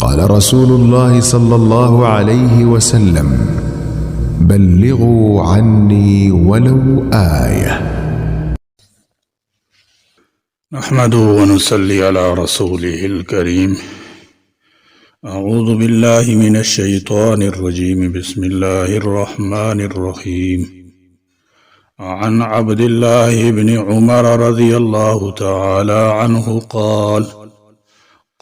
قال رسول الله صلى الله عليه وسلم: بلغوا عني ولو آية. نحمده ونصلي على رسوله الكريم. أعوذ بالله من الشيطان الرجيم. بسم الله الرحمن الرحيم. عن عبد الله بن عمر رضي الله تعالى عنه قال: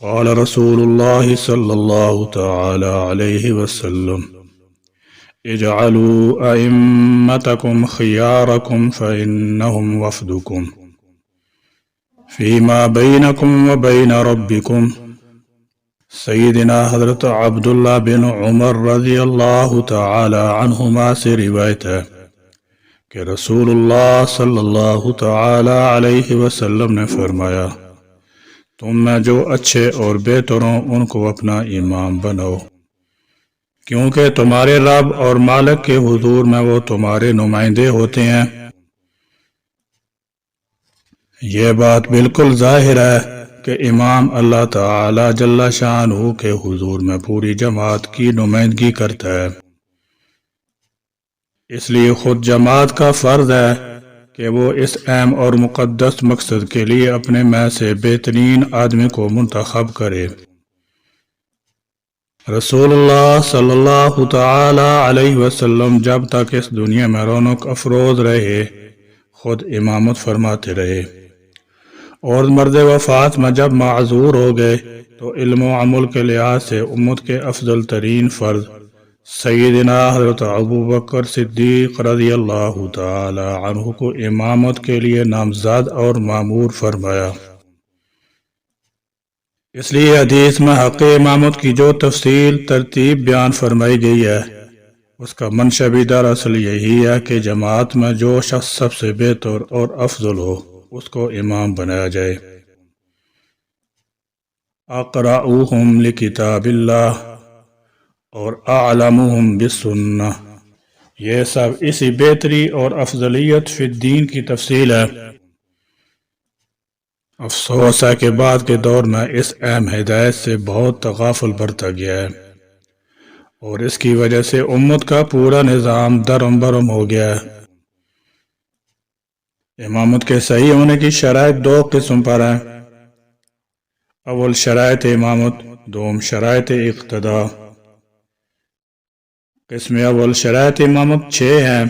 قال رسول الله صلى الله تعالى عليه وسلم: اجعلوا أئمتكم خياركم فإنهم وفدكم فيما بينكم وبين ربكم. سیدنا حضرت عبداللہ بن عمر رضی اللہ تعالی عنہما سے روایت ہے کہ رسول اللہ صلی اللہ تعالی علیہ وسلم نے فرمایا: تم میں جو اچھے اور بہتر ہوں ان کو اپنا امام بناؤ، کیونکہ تمہارے رب اور مالک کے حضور میں وہ تمہارے نمائندے ہوتے ہیں۔ یہ بات بالکل ظاہر ہے کہ امام اللہ تعالی جل شانہ کے حضور میں پوری جماعت کی نمائندگی کرتا ہے، اس لیے خود جماعت کا فرض ہے کہ وہ اس اہم اور مقدس مقصد کے لیے اپنے میں سے بہترین آدمی کو منتخب کرے۔ رسول اللہ صلی اللہ تعالی علیہ وسلم جب تک اس دنیا میں رونق افروز رہے خود امامت فرماتے رہے، اور مرد وفات میں جب معذور ہو گئے تو علم و عمل کے لحاظ سے امت کے افضل ترین فرد سیدنا حضرت ابوبکر صدیق رضی اللہ تعالی عنہ کو امامت کے لیے نامزد اور مامور فرمایا۔ اس لیے حدیث میں حق امامت کی جو تفصیل ترتیب بیان فرمائی گئی ہے اس کا منشا بھی دراصل یہی ہے کہ جماعت میں جو شخص سب سے بہتر اور افضل ہو اس کو امام بنایا جائے۔ اقرأوہم لکتاب اللہ اور اعلموہم بالسنہ، یہ سب اسی بہتری اور افضلیت فی الدین کی تفصیل ہے۔ افسوس ہے کہ بعد کے دور میں اس اہم ہدایت سے بہت تغافل برتا گیا ہے، اور اس کی وجہ سے امت کا پورا نظام درم برم ہو گیا ہے۔ امامت کے صحیح ہونے کی شرائط دو قسم پر ہیں: اول شرائط امامت، دوم شرائط اقتداء۔ قسم اول شرائط امامت 6 ہیں۔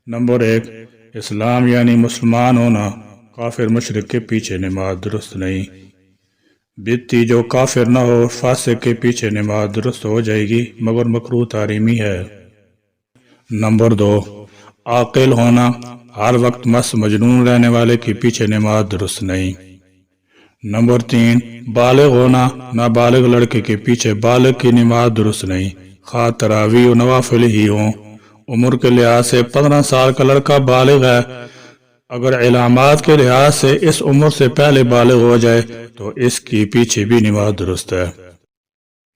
نمبر 1، اسلام یعنی مسلمان ہونا، کافر مشرک کے پیچھے نماز درست نہیں۔ بدعتی جو کافر نہ ہو فاسق کے پیچھے نماز درست ہو جائے گی مگر مکروہ تحریمی ہے۔ نمبر 2، عاقل ہونا، ہر وقت مست مجنون رہنے والے کے پیچھے نماز درست نہیں۔ نمبر 3، بالغ ہونا، نابالغ لڑکے کے پیچھے بالغ کی نماز درست نہیں، خواہ تراویح و نوافل ہی ہوں۔ عمر کے لحاظ سے 15 سال کا لڑکا بالغ ہے، اگر علامات کے لحاظ سے اس عمر سے پہلے بالغ ہو جائے تو اس کی پیچھے بھی نماز درست ہے۔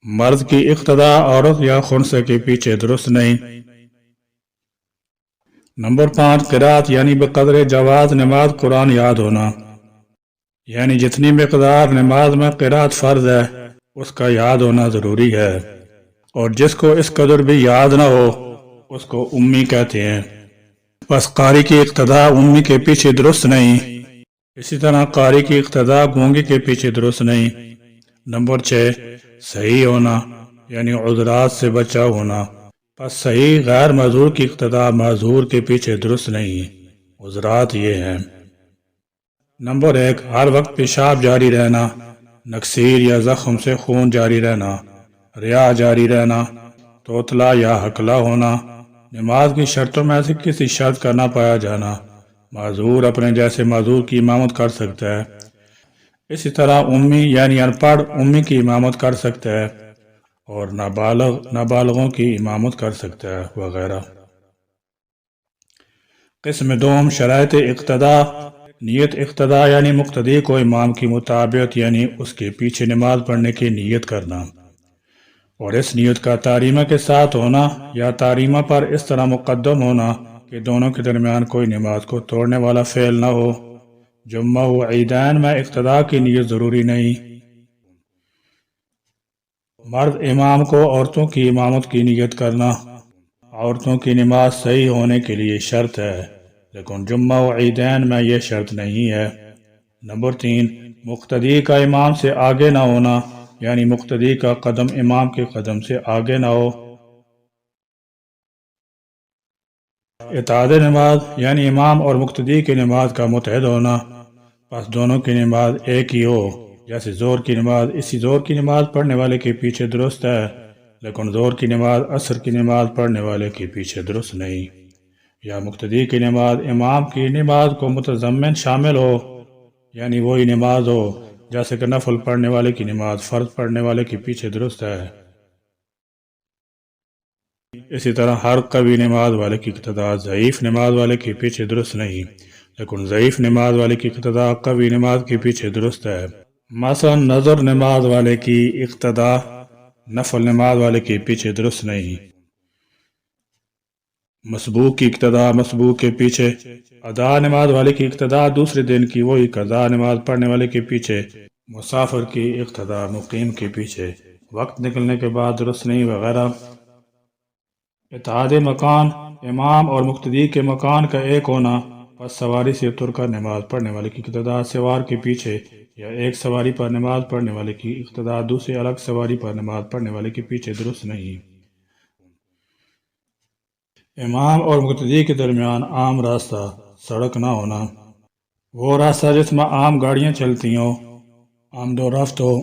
مرد کی اقتداء عورت یا خنثی کے پیچھے درست نہیں۔ نمبر 5، قرات یعنی بقدر جواز نماز قرآن یاد ہونا، یعنی جتنی مقدار نماز میں قرات فرض ہے اس کا یاد ہونا ضروری ہے، اور جس کو اس قدر بھی یاد نہ ہو اس کو امی کہتے ہیں۔ بس قاری کی اقتداء امی کے پیچھے درست نہیں، اسی طرح قاری کی اقتداء گونگی کے پیچھے درست نہیں۔ نمبر 6، صحیح ہونا یعنی عذرات سے بچا ہونا، پس صحیح غیر معذور کی اقتداء معذور کے پیچھے درست نہیں۔ عذرات یہ ہیں: نمبر 1، ہر وقت پیشاب جاری رہنا، نکسیر یا زخم سے خون جاری رہنا، ریا جاری رہنا، توتلا یا ہکلا ہونا، نماز کی شرطوں میں سے کسی شرط کا نہ پایا جانا۔ معذور اپنے جیسے معذور کی امامت کر سکتا ہے، اسی طرح امی یعنی ان پڑھ امی کی امامت کر سکتا ہے، اور نابالغ نابالغوں کی امامت کر سکتا ہے، وغیرہ۔ قسم دوم شرائط اقتداء، نیت اقتداء یعنی مقتدی کو امام کی مطابقت یعنی اس کے پیچھے نماز پڑھنے کی نیت کرنا، اور اس نیت کا تاریمہ کے ساتھ ہونا یا تاریمہ پر اس طرح مقدم ہونا کہ دونوں کے درمیان کوئی نماز کو توڑنے والا فعل نہ ہو۔ جمعہ و عیدین میں اقتداء کی نیت ضروری نہیں۔ مرد امام کو عورتوں کی امامت کی نیت کرنا عورتوں کی نماز صحیح ہونے کے لیے شرط ہے، لیکن جمعہ و عیدین میں یہ شرط نہیں ہے۔ نمبر 3، مقتدی کا امام سے آگے نہ ہونا، یعنی مقتدی کا قدم امام کے قدم سے آگے نہ ہو۔ اتحاد نماز یعنی امام اور مقتدی کی نماز کا متحد ہونا، پس دونوں کی نماز ایک ہی ہو۔ جیسے زور کی نماز اسی زور کی نماز پڑھنے والے کے پیچھے درست ہے، لیکن زور کی نماز عصر کی نماز پڑھنے والے کے پیچھے درست نہیں۔ یا مقتدی کی نماز امام کی نماز کو متضمن شامل ہو، یعنی وہی نماز ہو جیسے کہ نفل پڑھنے والے کی نماز فرض پڑھنے والے کے پیچھے درست ہے۔ اسی طرح ہر قوی نماز والے کی اقتداء ضعیف نماز والے کے پیچھے درست نہیں، لیکن ضعیف نماز والے کی اقتداء قوی نماز کے پیچھے درست ہے۔ مثلا نظر نماز والے کی اقتداء نفل نماز والے کے پیچھے درست نہیں۔ مسبوق کی اقتداء مسبوق کے پیچھے، ادا نماز والے کی اقتداء دوسرے دن کی وہی قضا نماز پڑھنے والے کے پیچھے، مسافر کی اقتداء مقیم کے پیچھے، وقت نکلنے کے بعد درست نہیں وغیرہ۔ اتحاد مکان امام اور مقتدی کے مکان کا ایک ہونا، پس سواری سے اتر کر نماز پڑھنے والے کی اقتداء سوار کے پیچھے، یا ایک سواری پر نماز پڑھنے والے کی اقتداء دوسرے الگ سواری پر نماز پڑھنے والے کے پیچھے درست نہیں۔ امام اور مقتدی کے درمیان عام راستہ سڑک نہ ہونا، وہ راستہ جس میں عام گاڑیاں چلتی ہوں، آمد و رفت ہو،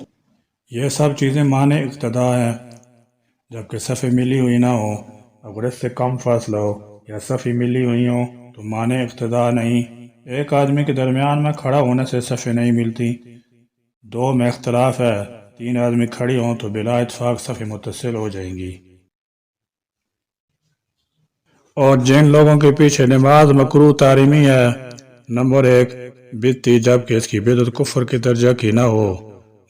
یہ سب چیزیں مانع اقتداء ہیں، جبکہ صفیں ملی ہوئی نہ ہو۔ اگر اس سے کم فاصلہ ہو یا صفیں ملی ہوئی ہوں تو مانع اقتداء نہیں۔ ایک آدمی کے درمیان میں کھڑا ہونے سے صفیں نہیں ملتی، دو میں اختلاف ہے، تین آدمی کھڑی ہوں تو بلا اتفاق صفیں متصل ہو جائیں گی۔ اور جن لوگوں کے پیچھے نماز مکروہ تحریمی ہے، نمبر 1 بدعتی جبکہ اس کی بدعت کفر کے درجہ کی نہ ہو۔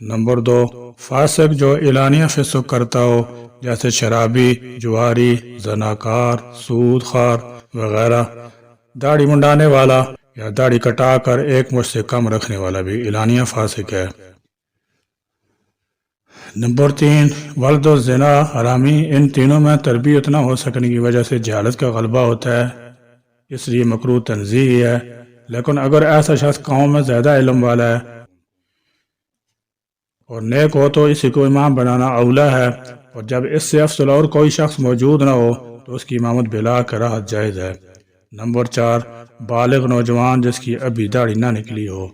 نمبر 2 فاسق جو اعلانیہ فسق کرتا ہو، جیسے شرابی، جواری، زناکار، سود خوار وغیرہ۔ داڑھی منڈانے والا یا داڑھی کٹا کر ایک مچھ سے کم رکھنے والا بھی اعلانیہ فاسق ہے۔ نمبر 3 ولد الزنا حرامی، ان تینوں میں تربیت نہ ہو سکنے کی وجہ سے جہالت کا غلبہ ہوتا ہے، اس لیے مکروہ تنزیہی ہے۔ لیکن اگر ایسا شخص قوم میں زیادہ علم والا ہے اور نیک ہو تو اسی کو امام بنانا اولا ہے، اور جب اس سے افضل اور کوئی شخص موجود نہ ہو تو اس کی امامت بلا کراہت جائز ہے۔ نمبر 4 بالغ نوجوان جس کی ابھی داڑھی نہ نکلی ہو،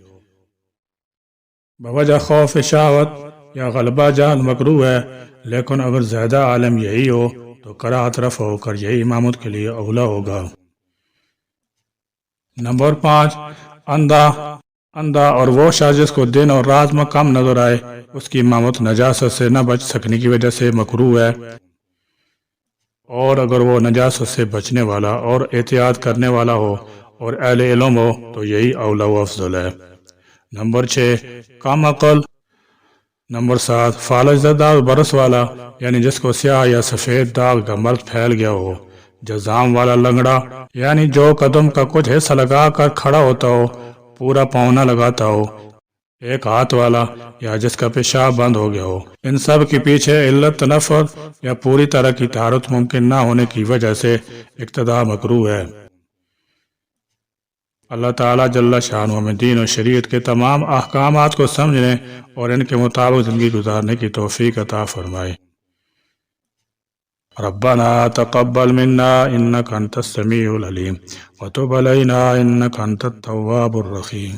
بوجہ خوف شہوت یا غلبہ جہل مکروہ ہے، لیکن اگر زیادہ عالم یہی ہو تو کراہت رفع ہو کر یہی امامت کے لیے اولا ہوگا۔ نمبر 5 اندھا اور وہ شخص جس کو دن اور رات میں کم نظر آئے، اس کی امامت نجاست سے نہ بچ سکنے کی وجہ سے مکروہ ہے، اور اگر وہ نجاست سے بچنے والا اور احتیاط کرنے والا ہو اور اہل علم ہو تو یہی اولا و افضل ہے۔ نمبر 6 کم عقل۔ نمبر 7 فالج زدہ برس والا، یعنی جس کو سیاہ یا سفید داغ کا مرض پھیل گیا ہو۔ جزام والا لنگڑا، یعنی جو قدم کا کچھ حصہ لگا کر کھڑا ہوتا ہو، پورا پاؤں نہ لگاتا ہو۔ ایک ہاتھ والا، یا جس کا پیشاب بند ہو گیا ہو۔ ان سب کے پیچھے علت تنفر یا پوری طرح کی طہارت ممکن نہ ہونے کی وجہ سے اقتداء مکروہ ہے۔ اللہ تعالیٰ جل شانہ ہمیں دین و شریعت کے تمام احکامات کو سمجھنے اور ان کے مطابق زندگی گزارنے کی توفیق عطا فرمائے۔ ربنا تقبل منا انك انت السميع العليم وتب علينا انك انت التواب الرحيم۔